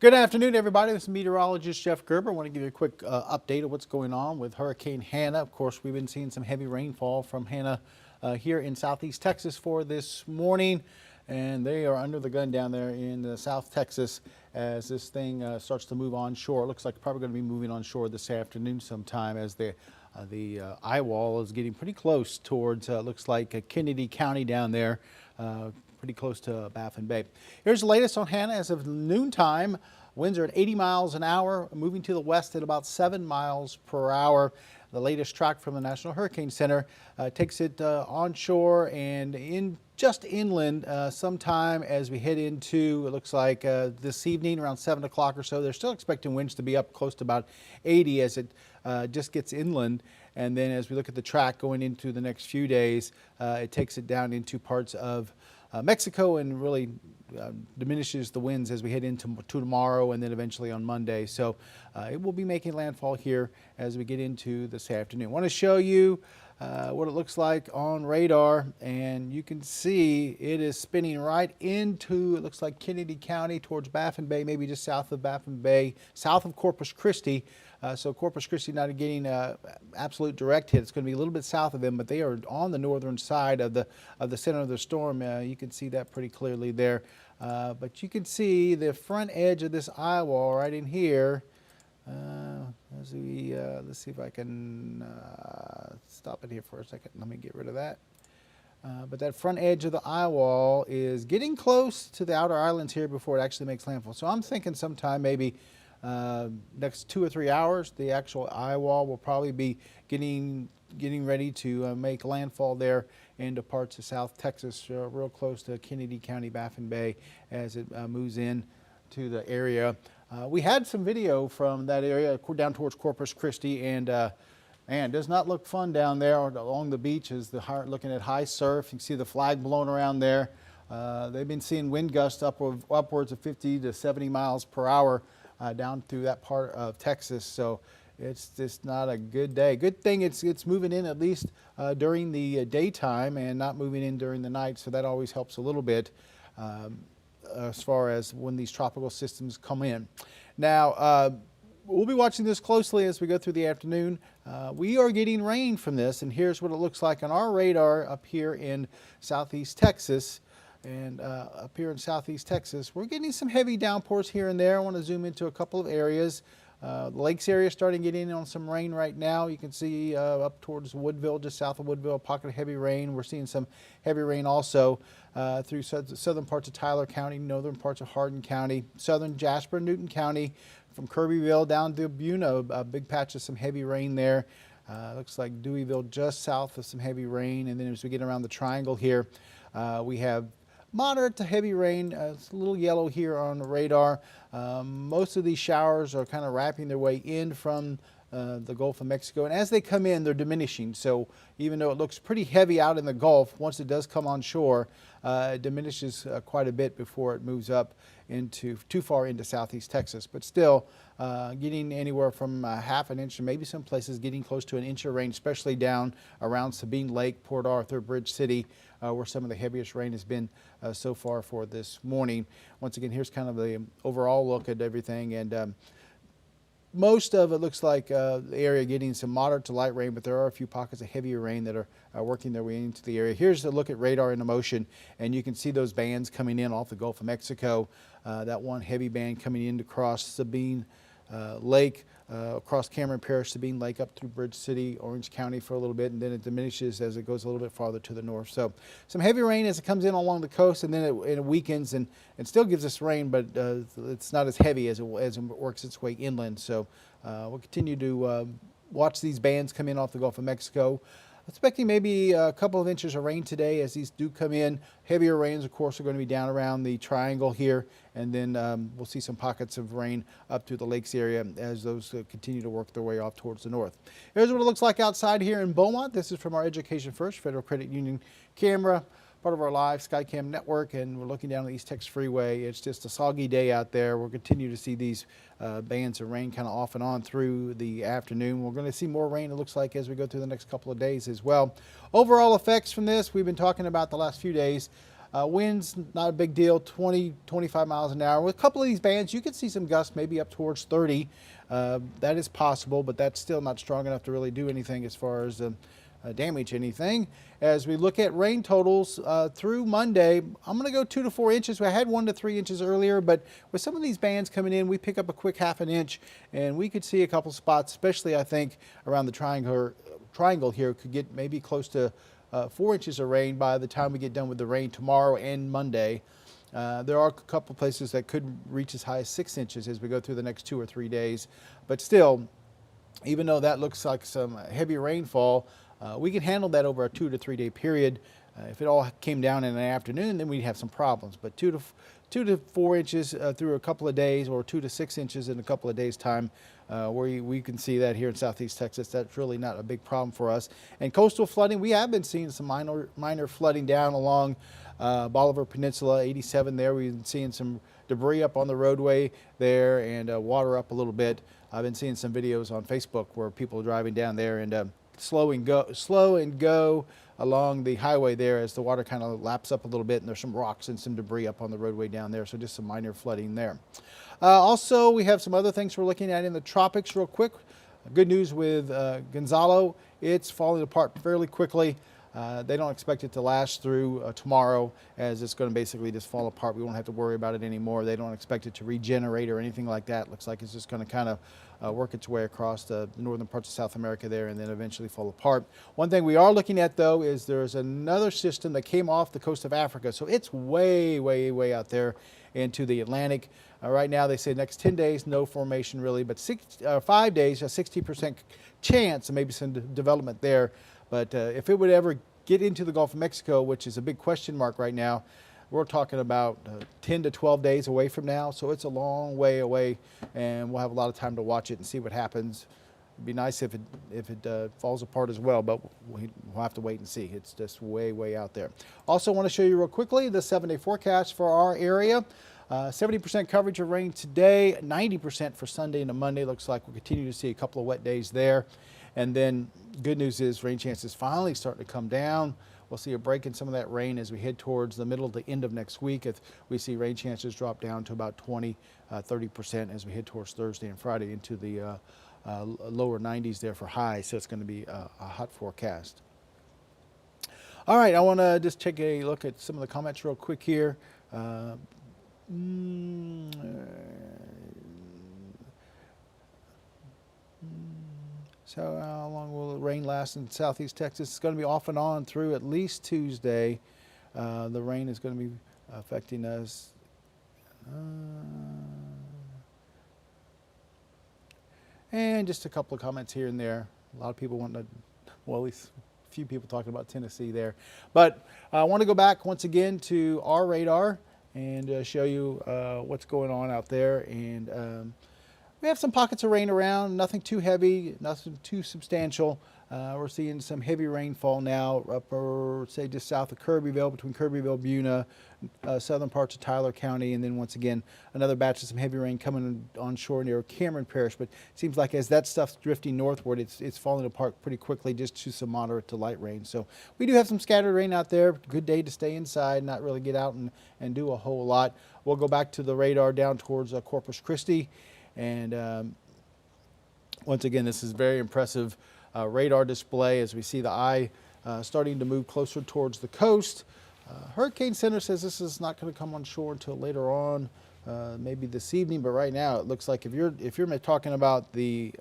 Good afternoon, everybody. This is meteorologist Jeff Gerber. I want to give you a quick update of what's going on with Hurricane Hanna. Of course, we've been seeing some heavy rainfall from Hanna here in southeast Texas for this morning, and they are under the gun down there in South Texas as this thing starts to move onshore. It looks like probably going to be moving onshore this afternoon sometime as the eye wall is getting pretty close towards looks like Kennedy County down there. Pretty close to Baffin Bay. Here's the latest on Hanna as of noontime. Winds are at 80 miles an hour, moving to the west at about 7 miles per hour. The latest track from the National Hurricane Center takes it onshore and just inland sometime as we head into, it looks like this evening around 7 o'clock or so. They're still expecting winds to be up close to about 80 as it just gets inland. And then as we look at the track going into the next few days, it takes it down into parts of Mexico and really diminishes the winds as we head into tomorrow and then eventually on Monday. So it will be making landfall here as we get into this afternoon. I want to show you what it looks like on radar, and you can see it is spinning right into, it looks like Kennedy County towards Baffin Bay, maybe just south of Baffin Bay, south of Corpus Christi. So Corpus Christi not getting absolute direct hit. It's going to be a little bit south of them, but they are on the northern side of the center of the storm. You can see that pretty clearly there. But you can see the front edge of this eye wall right in here. Let's see if I can stop it here for a second. Let me get rid of that. But that front edge of the eye wall is getting close to the outer islands here before it actually makes landfall. So I'm thinking sometime maybe next 2 or 3 hours, the actual eye wall will probably be getting ready to make landfall there into parts of South Texas, real close to Kennedy County, Baffin Bay, as it moves in to the area. We had some video from that area down towards Corpus Christi, and man, does not look fun down there along the beach as looking at high surf. You can see the flag blowing around there. They've been seeing wind gusts upwards of 50 to 70 miles per hour down through that part of Texas. So it's just not a good day. Good thing it's moving in at least during the daytime and not moving in during the night. So that always helps a little bit as far as when these tropical systems come in. Now, we'll be watching this closely as we go through the afternoon. We are getting rain from this, and here's what it looks like on our radar up here in southeast Texas. And up here in southeast Texas, we're getting some heavy downpours here and there. I want to zoom into a couple of areas. The lakes area starting to get in on some rain right now. You can see up towards Woodville, just south of Woodville, a pocket of heavy rain. We're seeing some heavy rain also through southern parts of Tyler County, northern parts of Hardin County, southern Jasper, Newton County, from Kirbyville down to Buno, a big patch of some heavy rain there. Looks like Deweyville just south of some heavy rain. And then as we get around the triangle here, we have moderate to heavy rain. It's a little yellow here on the radar. Most of these showers are kind of wrapping their way in from the Gulf of Mexico, and as they come in, they're diminishing. So even though it looks pretty heavy out in the Gulf, once it does come on shore, it diminishes quite a bit before it moves up into too far into southeast Texas. But still, getting anywhere from half an inch, and maybe some places getting close to an inch of rain, especially down around Sabine Lake, Port Arthur, Bridge City, where some of the heaviest rain has been so far for this morning. Once again, here's kind of the overall look at everything, and most of it looks like the area getting some moderate to light rain, but there are a few pockets of heavier rain that are working their way into the area. Here's a look at radar in motion, and you can see those bands coming in off the Gulf of Mexico. That one heavy band coming in across Sabine Lake, across Cameron Parish, Sabine Lake, up through Bridge City, Orange County for a little bit, and then it diminishes as it goes a little bit farther to the north. So some heavy rain as it comes in along the coast, and then it weakens and still gives us rain, but it's not as heavy as it works its way inland. So we'll continue to watch these bands come in off the Gulf of Mexico. Expecting maybe a couple of inches of rain today as these do come in. Heavier rains, of course, are going to be down around the triangle here, and then we'll see some pockets of rain up through the lakes area as those continue to work their way off towards the north. Here's what it looks like outside here in Beaumont. This is from our Education First Federal Credit Union camera, part of our live Skycam network, and we're looking down the East Texas Freeway. It's just a soggy day out there. We'll continue to see these bands of rain kind of off and on through the afternoon. We're going to see more rain, it looks like, as we go through the next couple of days as well. Overall effects from this, we've been talking about the last few days. Winds, not a big deal, 20, 25 miles an hour. With a couple of these bands, you could see some gusts maybe up towards 30. That is possible, but that's still not strong enough to really do anything as far as damage anything. As we look at rain totals through Monday, I'm going to go 2 to 4 inches. We had 1 to 3 inches earlier, but with some of these bands coming in, we pick up a quick half an inch, and we could see a couple spots, especially I think around the triangle here, could get maybe close to 4 inches of rain by the time we get done with the rain tomorrow and Monday. There are a couple places that could reach as high as 6 inches as we go through the next 2 or 3 days. But still, even though that looks like some heavy rainfall, we can handle that over a 2 to 3 day period. If it all came down in the afternoon, then we'd have some problems. But 2 to 4 inches through a couple of days, or 2 to 6 inches in a couple of days' time, where we can see that here in southeast Texas. That's really not a big problem for us. And coastal flooding, we have been seeing some minor flooding down along Bolivar Peninsula, 87 there. We've been seeing some debris up on the roadway there, and water up a little bit. I've been seeing some videos on Facebook where people are driving down there and slow and go along the highway there as the water kind of laps up a little bit, and there's some rocks and some debris up on the roadway down there, so just some minor flooding there. Also, we have some other things we're looking at in the tropics real quick. Good news with Gonzalo. It's falling apart fairly quickly. They don't expect it to last through tomorrow, as it's going to basically just fall apart. We won't have to worry about it anymore. They don't expect it to regenerate or anything like that. Looks like it's just going to kind of work its way across the northern parts of South America there and then eventually fall apart. One thing we are looking at, though, is there's another system that came off the coast of Africa. So it's way out there into the Atlantic. Right now, they say next 10 days, no formation really, but 5 days, a 60% chance of maybe some development there. But if it would ever get into the Gulf of Mexico, which is a big question mark right now, we're talking about 10 to 12 days away from now. So it's a long way away, and we'll have a lot of time to watch it and see what happens. It'd be nice if it falls apart as well, but we'll have to wait and see. It's just way out there. Also want to show you real quickly the 7-day forecast for our area. 70% coverage of rain today, 90% for Sunday into Monday. Looks like we'll continue to see a couple of wet days there. And then good news is rain chances finally starting to come down. We'll see a break in some of that rain as we head towards the middle to end of next week. If we see rain chances drop down to about 20, 30% as we head towards Thursday and Friday into the lower 90s there for highs. So it's going to be a hot forecast. All right, I want to just take a look at some of the comments real quick here. So how long will the rain last in southeast Texas? It's going to be off and on through at least Tuesday. The rain is going to be affecting us. And just a couple of comments here and there. A lot of people want to, well, at least a few people talking about Tennessee there. But I want to go back once again to our radar and show you what's going on out there. And we have some pockets of rain around, nothing too heavy, nothing too substantial. We're seeing some heavy rainfall now upper, say just south of Kirbyville, between Kirbyville, Buna, southern parts of Tyler County, and then once again, another batch of some heavy rain coming on shore near Cameron Parish. But it seems like as that stuff's drifting northward, it's falling apart pretty quickly, just to some moderate to light rain. So we do have some scattered rain out there. Good day to stay inside, not really get out and do a whole lot. We'll go back to the radar down towards Corpus Christi. And once again, this is very impressive radar display as we see the eye starting to move closer towards the coast. Hurricane Center says this is not going to come on shore until later on, maybe this evening. But right now, it looks like if you're talking about the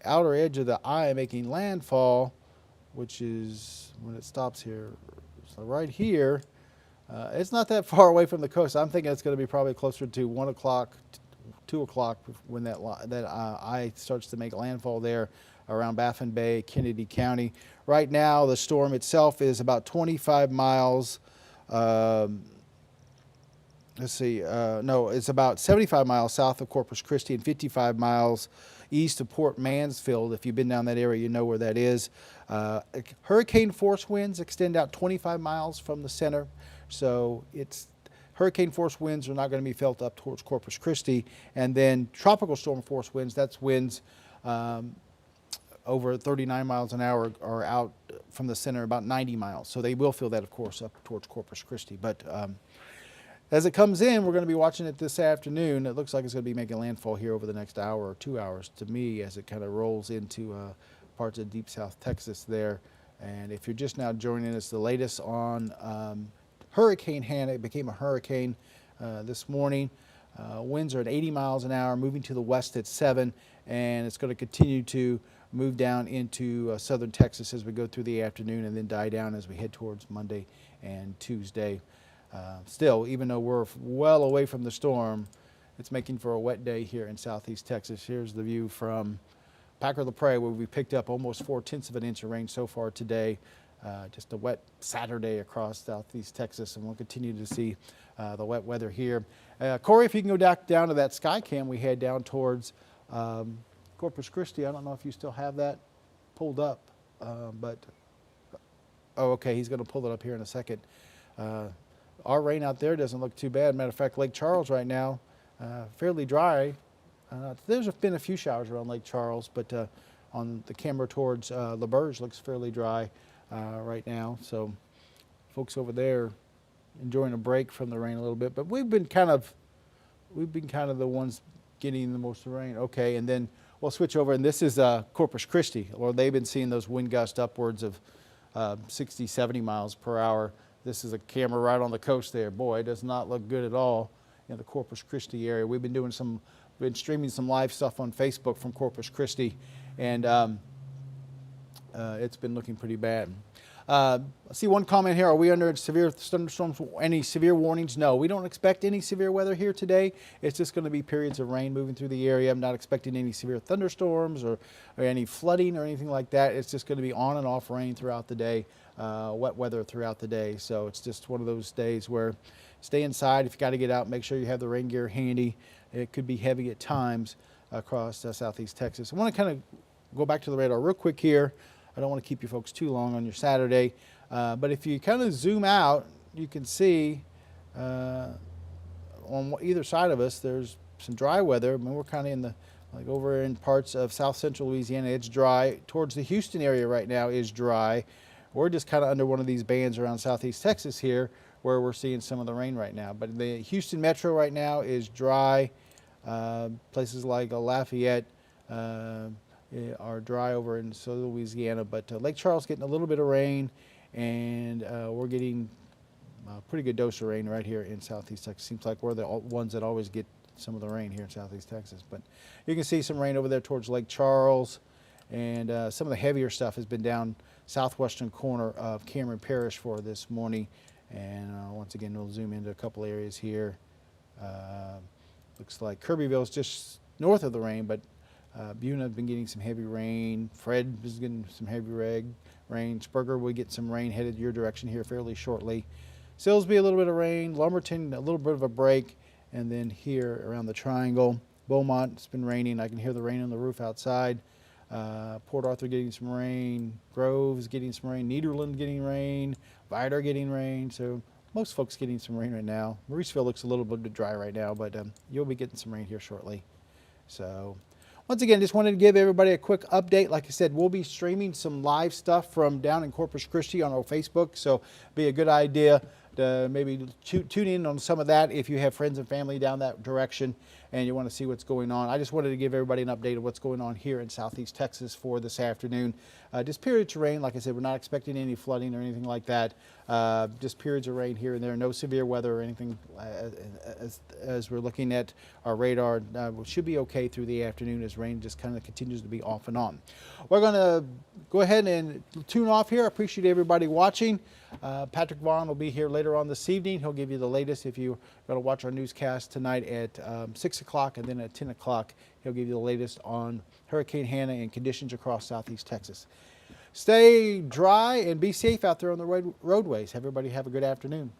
outer edge of the eye making landfall, which is when it stops here, so right here, it's not that far away from the coast. I'm thinking it's going to be probably closer to 1 o'clock. 2 o'clock when that eye starts to make landfall there around Baffin Bay, Kennedy County. Right now, the storm itself is about 25 miles. It's about 75 miles south of Corpus Christi and 55 miles east of Port Mansfield. If you've been down that area, you know where that is. Hurricane force winds extend out 25 miles from the center, so it's hurricane force winds are not going to be felt up towards Corpus Christi. And then tropical storm force winds, that's winds over 39 miles an hour, are out from the center about 90 miles. So they will feel that, of course, up towards Corpus Christi. But as it comes in, we're going to be watching it this afternoon. It looks like it's going to be making landfall here over the next hour or 2 hours to me as it kind of rolls into parts of deep South Texas there. And if you're just now joining us, the latest on Hurricane Hanna. It became a hurricane this morning. Winds are at 80 miles an hour, moving to the west at 7, and it's going to continue to move down into southern Texas as we go through the afternoon and then die down as we head towards Monday and Tuesday. Still, even though we're well away from the storm, it's making for a wet day here in southeast Texas. Here's the view from Packer La Prairie, where we picked up almost 4/10 of an inch of rain so far today. Just a wet Saturday across southeast Texas, and we'll continue to see the wet weather here. Corey, if you can go down to that sky cam we had down towards Corpus Christi. I don't know if you still have that pulled up, but oh, okay, he's going to pull it up here in a second. Our rain out there doesn't look too bad. Matter of fact, Lake Charles right now, fairly dry. There's been a few showers around Lake Charles, but on the camera towards LaBerge looks fairly dry right now. So folks over there enjoying a break from the rain a little bit, but we've been kind of the ones getting the most rain. Okay, and then we'll switch over, and this is Corpus Christi. Well, they've been seeing those wind gusts upwards of 60, 70 miles per hour. This is a camera right on the coast there. Boy, it does not look good at all in the Corpus Christi area. We've been streaming some live stuff on Facebook from Corpus Christi, and it's been looking pretty bad. I see one comment here. Are we under severe thunderstorms? Any severe warnings? No, we don't expect any severe weather here today. It's just going to be periods of rain moving through the area. I'm not expecting any severe thunderstorms or any flooding or anything like that. It's just going to be on and off rain throughout the day, wet weather throughout the day. So it's just one of those days where stay inside. If you got to get out, make sure you have the rain gear handy. It could be heavy at times across southeast Texas. I want to kind of go back to the radar real quick here. I don't want to keep you folks too long on your Saturday, but if you kind of zoom out, you can see on either side of us there's some dry weather. I mean, we're kind of in like over in parts of south central Louisiana, it's dry. Towards the Houston area right now is dry. We're just kind of under one of these bands around southeast Texas here where we're seeing some of the rain right now. But the Houston metro right now is dry. Places like Lafayette are dry over in southern Louisiana, but Lake Charles getting a little bit of rain, and we're getting a pretty good dose of rain right here in southeast Texas. Seems like we're the ones that always get some of the rain here in southeast Texas. But you can see some rain over there towards Lake Charles, and some of the heavier stuff has been down southwestern corner of Cameron Parish for this morning. And once again, we'll zoom into a couple areas here. Looks like Kirbyville is just north of the rain, but Buna has been getting some heavy rain. Fred is getting some heavy rain. Spurger will get some rain headed your direction here fairly shortly. Silsbee, a little bit of rain. Lumberton, a little bit of a break. And then here around the triangle, Beaumont, it's been raining. I can hear the rain on the roof outside. Port Arthur getting some rain. Grove's getting some rain. Nederland getting rain. Vidor getting rain. So most folks getting some rain right now. Mauriceville looks a little bit dry right now, but you'll be getting some rain here shortly. So once again, just wanted to give everybody a quick update. Like I said, we'll be streaming some live stuff from down in Corpus Christi on our Facebook, so be a good idea to maybe tune in on some of that if you have friends and family down that direction and you want to see what's going on. I just wanted to give everybody an update of what's going on here in southeast Texas for this afternoon. Just periods of rain. Like I said, we're not expecting any flooding or anything like that. Just periods of rain here and there. No severe weather or anything as we're looking at our radar. We should be okay through the afternoon as rain just kind of continues to be off and on. We're going to go ahead and tune off here. I appreciate everybody watching. Patrick Vaughn will be here later on this evening. He'll give you the latest if you're going to watch our newscast tonight at 6 o'clock, and then at 10 o'clock he'll give you the latest on Hurricane Hanna and conditions across southeast Texas. Stay dry and be safe out there on the roadways. Everybody have a good afternoon.